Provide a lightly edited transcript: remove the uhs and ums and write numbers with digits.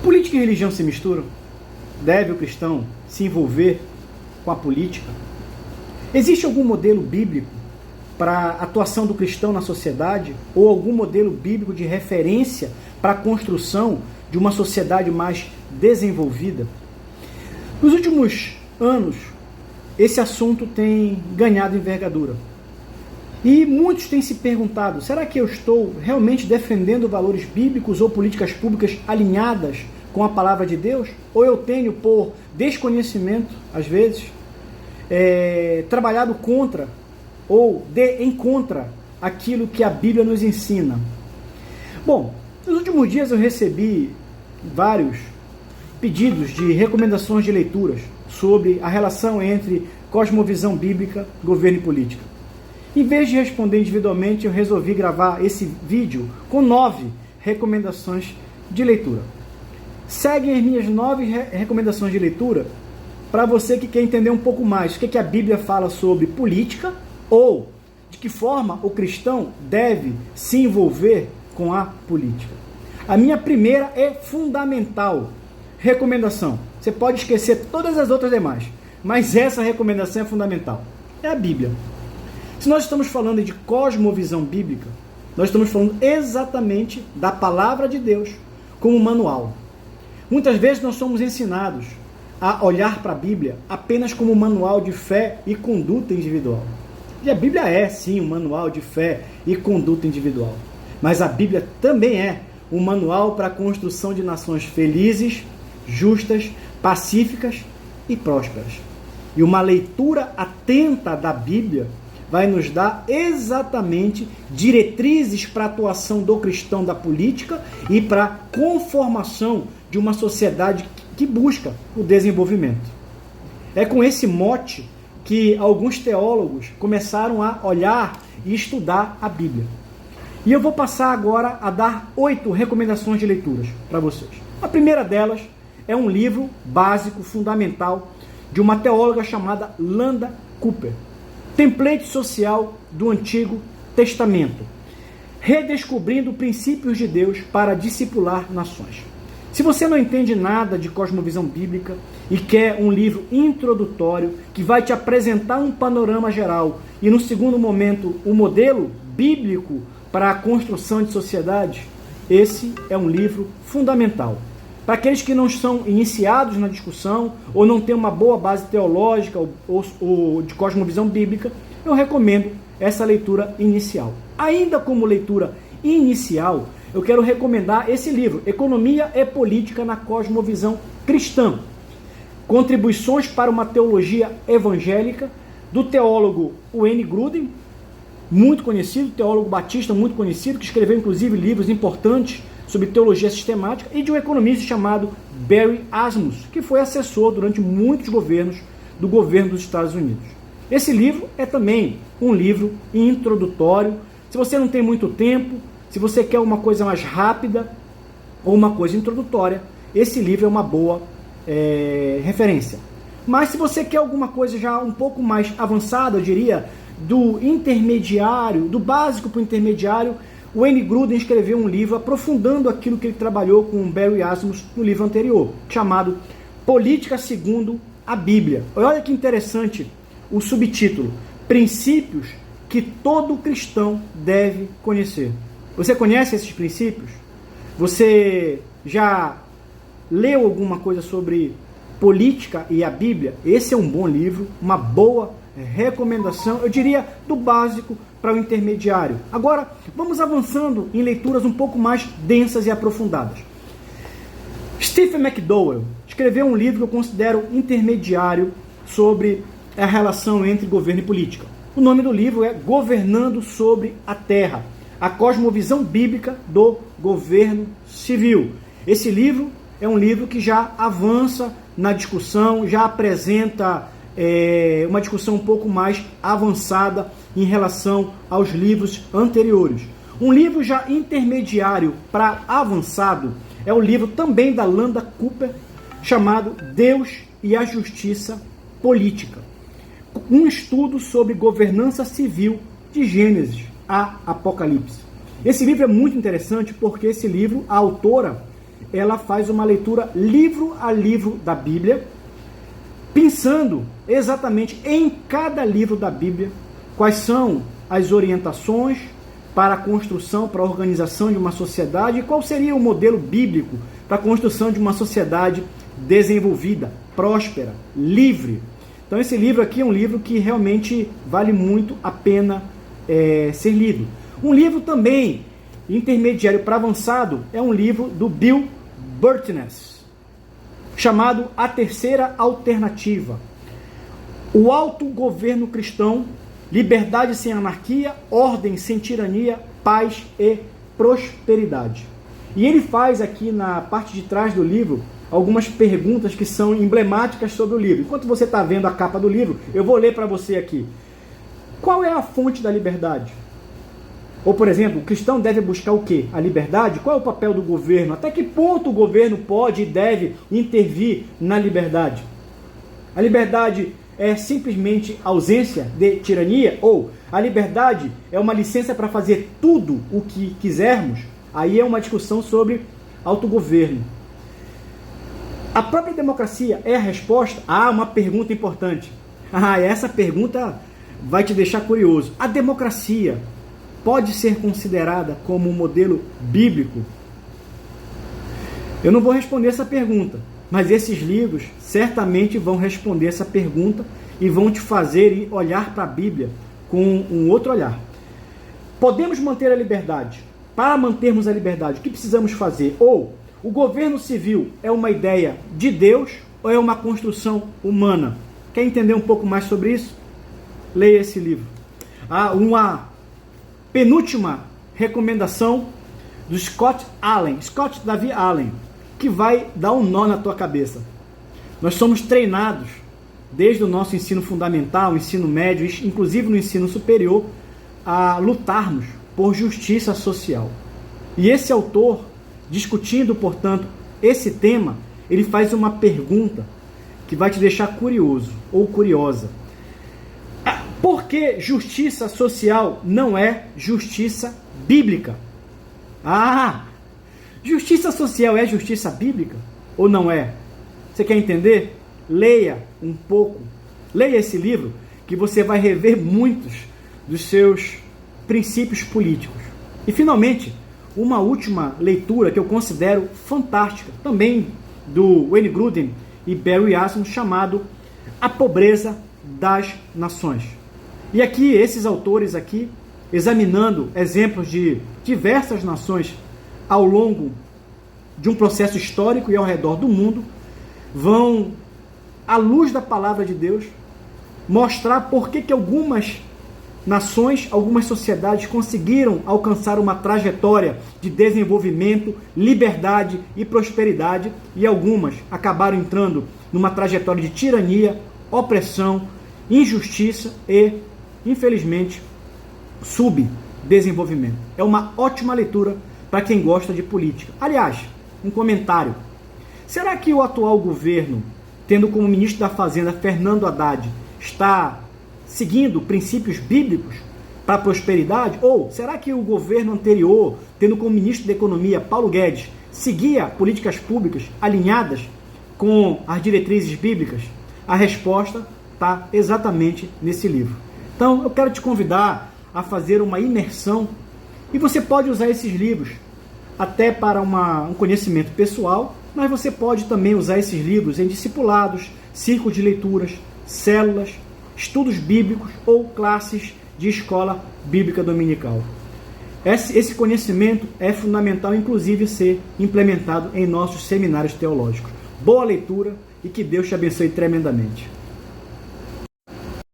Política e religião se misturam? Deve o cristão se envolver com a política? Existe algum modelo bíblico para a atuação do cristão na sociedade? Ou algum modelo bíblico de referência para a construção de uma sociedade mais desenvolvida? Nos últimos anos, esse assunto tem ganhado envergadura. E muitos têm se perguntado, será que eu estou realmente defendendo valores bíblicos ou políticas públicas alinhadas com a palavra de Deus? Ou eu tenho, por desconhecimento, às vezes, trabalhado contra ou em contra aquilo que a Bíblia nos ensina? Bom, nos últimos dias eu recebi vários pedidos de recomendações de leituras sobre a relação entre cosmovisão bíblica, governo e política. Em vez de responder individualmente, eu resolvi gravar esse vídeo com 9 recomendações de leitura. Seguem as minhas 9 recomendações de leitura para você que quer entender um pouco mais o que a Bíblia fala sobre política ou de que forma o cristão deve se envolver com a política. A minha primeira é fundamental recomendação. Você pode esquecer todas as outras demais, mas essa recomendação é fundamental. É a Bíblia. Se nós estamos falando de cosmovisão bíblica, nós estamos falando exatamente da palavra de Deus como manual. Muitas vezes nós somos ensinados a olhar para a Bíblia apenas como manual de fé e conduta individual. E a Bíblia é, sim, um manual de fé e conduta individual. Mas a Bíblia também é um manual para a construção de nações felizes, justas, pacíficas e prósperas. E uma leitura atenta da Bíblia vai nos dar exatamente diretrizes para a atuação do cristão da política e para a conformação de uma sociedade que busca o desenvolvimento. É com esse mote que alguns teólogos começaram a olhar e estudar a Bíblia. E eu vou passar agora a dar 8 recomendações de leituras para vocês. A primeira delas é um livro básico, fundamental, de uma teóloga chamada Landa Cooper. Template social do Antigo Testamento. Redescobrindo princípios de Deus para discipular nações. Se você não entende nada de cosmovisão bíblica e quer um livro introdutório que vai te apresentar um panorama geral e, no segundo momento, o modelo bíblico para a construção de sociedade, esse é um livro fundamental. Para aqueles que não são iniciados na discussão ou não têm uma boa base teológica ou de cosmovisão bíblica, eu recomendo essa leitura inicial. Ainda como leitura inicial, eu quero recomendar esse livro, Economia e Política na Cosmovisão Cristã. Contribuições para uma Teologia Evangélica, do teólogo Wayne Grudem, muito conhecido, teólogo batista muito conhecido, que escreveu inclusive livros importantes sobre teologia sistemática, e de um economista chamado Barry Asmus, que foi assessor durante muitos governos do governo dos Estados Unidos. Esse livro é também um livro introdutório. Se você não tem muito tempo, se você quer uma coisa mais rápida ou uma coisa introdutória, esse livro é uma boa referência. Mas se você quer alguma coisa já um pouco mais avançada, eu diria, do intermediário, do básico para o intermediário, o Wayne Grudem escreveu um livro aprofundando aquilo que ele trabalhou com o Barry Asmus no livro anterior, chamado Política segundo a Bíblia. Olha que interessante o subtítulo: Princípios que todo cristão deve conhecer. Você conhece esses princípios? Você já leu alguma coisa sobre política e a Bíblia? Esse é um bom livro, uma boa recomendação, eu diria, do básico para o intermediário. Agora, vamos avançando em leituras um pouco mais densas e aprofundadas. Stephen McDowell escreveu um livro que eu considero intermediário sobre a relação entre governo e política. O nome do livro é Governando sobre a Terra, a cosmovisão bíblica do governo civil. Esse livro é um livro que já avança na discussão, já apresenta uma discussão um pouco mais avançada em relação aos livros anteriores. Um livro já intermediário para avançado é o livro também da Landa Cooper, chamado Deus e a Justiça Política. Um estudo sobre governança civil de Gênesis a Apocalipse. Esse livro é muito interessante porque esse livro, a autora, ela faz uma leitura livro a livro da Bíblia, pensando exatamente em cada livro da Bíblia quais são as orientações para a construção, para a organização de uma sociedade e qual seria o modelo bíblico para a construção de uma sociedade desenvolvida, próspera, livre. Então esse livro aqui é um livro que realmente vale muito a pena ser lido. Um livro também intermediário para avançado é um livro do Bill Burtness, chamado A Terceira Alternativa. O autogoverno cristão, liberdade sem anarquia, ordem sem tirania, paz e prosperidade. E ele faz aqui na parte de trás do livro algumas perguntas que são emblemáticas sobre o livro. Enquanto você está vendo a capa do livro, eu vou ler para você aqui. Qual é a fonte da liberdade? Ou, por exemplo, o cristão deve buscar o quê? A liberdade? Qual é o papel do governo? Até que ponto o governo pode e deve intervir na liberdade? A liberdade é simplesmente ausência de tirania? Ou a liberdade é uma licença para fazer tudo o que quisermos? Aí é uma discussão sobre autogoverno. A própria democracia é a resposta? Uma pergunta importante. Essa pergunta vai te deixar curioso. A democracia pode ser considerada como um modelo bíblico? Eu não vou responder essa pergunta, mas esses livros certamente vão responder essa pergunta e vão te fazer olhar para a Bíblia com um outro olhar. Podemos manter a liberdade. Para mantermos a liberdade, o que precisamos fazer? Ou o governo civil é uma ideia de Deus ou é uma construção humana? Quer entender um pouco mais sobre isso? Leia esse livro. Uma penúltima recomendação do Scott David Allen, que vai dar um nó na tua cabeça. Nós somos treinados desde o nosso ensino fundamental, ensino médio, inclusive no ensino superior, a lutarmos por justiça social. E esse autor, discutindo, portanto, esse tema, ele faz uma pergunta que vai te deixar curioso ou curiosa. Por que justiça social não é justiça bíblica? Justiça social é justiça bíblica ou não é? Você quer entender? Leia um pouco. Leia esse livro que você vai rever muitos dos seus princípios políticos. E, finalmente, uma última leitura que eu considero fantástica, também do Wayne Grudem e Barry Asmus, chamado A Pobreza das Nações. E aqui, esses autores aqui, examinando exemplos de diversas nações ao longo de um processo histórico e ao redor do mundo, vão, à luz da palavra de Deus, mostrar por que algumas nações, algumas sociedades conseguiram alcançar uma trajetória de desenvolvimento, liberdade e prosperidade, e algumas acabaram entrando numa trajetória de tirania, opressão, injustiça e, infelizmente, subdesenvolvimento. É uma ótima leitura para quem gosta de política. Aliás, um comentário. Será que o atual governo, tendo como ministro da Fazenda Fernando Haddad, está seguindo princípios bíblicos para a prosperidade? Ou será que o governo anterior, tendo como ministro da Economia Paulo Guedes, seguia políticas públicas alinhadas com as diretrizes bíblicas? A resposta está exatamente nesse livro. Então, eu quero te convidar a fazer uma imersão, e você pode usar esses livros até para um conhecimento pessoal, mas você pode também usar esses livros em discipulados, círculos de leituras, células, estudos bíblicos ou classes de escola bíblica dominical. Esse conhecimento é fundamental, inclusive, ser implementado em nossos seminários teológicos. Boa leitura e que Deus te abençoe tremendamente.